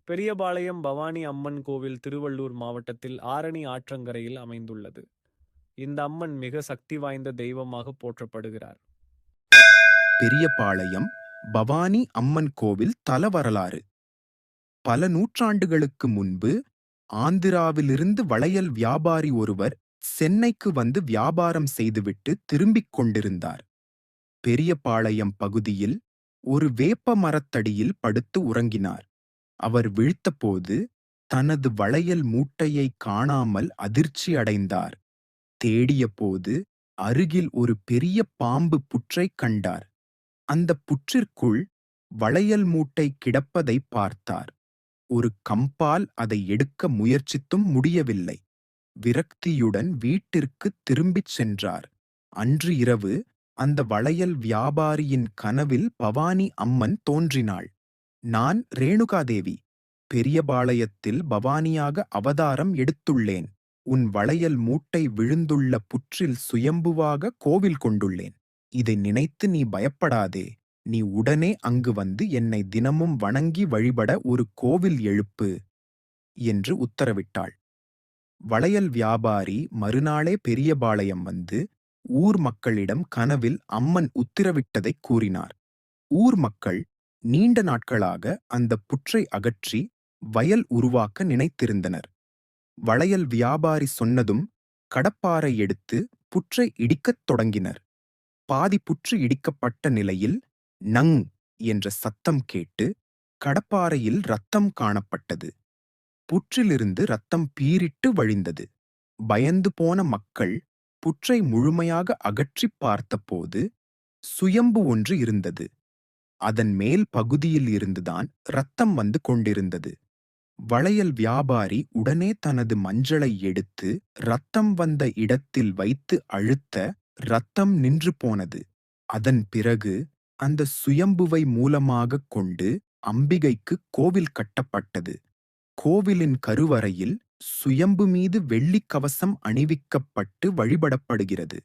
பெரியபாளையம் பவானி அம்மன் கோவில் திருவள்ளூர் மாவட்டத்தில் ஆரணி ஆற்றங்கரையில் அமைந்துள்ளது. இந்த அம்மன் மிக சக்தி வாய்ந்த தெய்வமாக போற்றப்படுகிறார். பெரியபாளையம் பவானி அம்மன் கோவில் தல வரலாறு. பல நூற்றாண்டுகளுக்கு முன்பு ஆந்திராவிலிருந்து வளையல் வியாபாரி ஒருவர் சென்னைக்கு வந்து வியாபாரம் செய்துவிட்டு திரும்பிக் கொண்டிருந்தார். பெரியபாளையம் பகுதியில் ஒரு வேப்ப மரத்தடியில் படுத்து உறங்கினார். அவர் விழித்தபோது தனது வளையல் மூட்டையை காணாமல் அதிர்ச்சி அடைந்தார். தேடியபோது அருகில் ஒரு பெரிய பாம்பு புற்றைக் கண்டார். அந்த புற்றிற்குள் வளையல் மூட்டை கிடப்பதை பார்த்தார். ஒரு கம்பால் அதை எடுக்க முயற்சித்தும் முடியவில்லை. விரக்தியுடன் வீட்டிற்கு திரும்பிச் சென்றார். அன்று இரவு அந்த வளையல் வியாபாரியின் கனவில் பவானி அம்மன் தோன்றினாள். நான் ரேணுகாதேவி, பெரியபாளையத்தில் பவானியாக அவதாரம் எடுத்துள்ளேன். உன் வளையல் மூட்டை விழுந்துள்ள புற்றில் சுயம்புவாக கோவில் கொண்டுள்ளேன். இதை நினைத்து நீ பயப்படாதே. நீ உடனே அங்கு வந்து என்னை தினமும் வணங்கி வழிபட ஒரு கோவில் எழுப்பு என்று உத்தரவிட்டாள். வளையல் வியாபாரி மறுநாளே பெரியபாளையம் வந்து ஊர் மக்களிடம் கனவில் அம்மன் உத்தரவிட்டதைக் கூறினார். ஊர் மக்கள் நீண்ட நாட்களாக அந்த புற்றை அகற்றி வயல் உருவாக்க நினைத்திருந்தனர். வளையல் வியாபாரி சொன்னதும் கடப்பாரை எடுத்து புற்றை இடிக்கத் தொடங்கினர். பாதி புற்று இடிக்கப்பட்ட நிலையில் நங் என்ற சத்தம் கேட்டு கடப்பாரையில் ரத்தம் காணப்பட்டது. புற்றிலிருந்து ரத்தம் பீரிட்டு வழிந்தது. பயந்து போன மக்கள் புற்றை முழுமையாக அகற்றிப் பார்த்தபோது சுயம்பு ஒன்று இருந்தது. அதன் மேல் பகுதியில் இருந்துதான் ரத்தம் வந்து கொண்டிருந்தது. வளையல் வியாபாரி உடனே தனது மஞ்சளை எடுத்து ரத்தம் வந்த இடத்தில் வைத்து அழுத்த ரத்தம் நின்று போனது. அதன் பிறகு அந்த சுயம்புவை மூலமாகக் கொண்டு அம்பிகைக்கு கோவில் கட்டப்பட்டது. கோவிலின் கருவறையில் சுயம்பு மீது வெள்ளிக் கவசம் அணிவிக்கப்பட்டு வழிபடப்படுகிறது.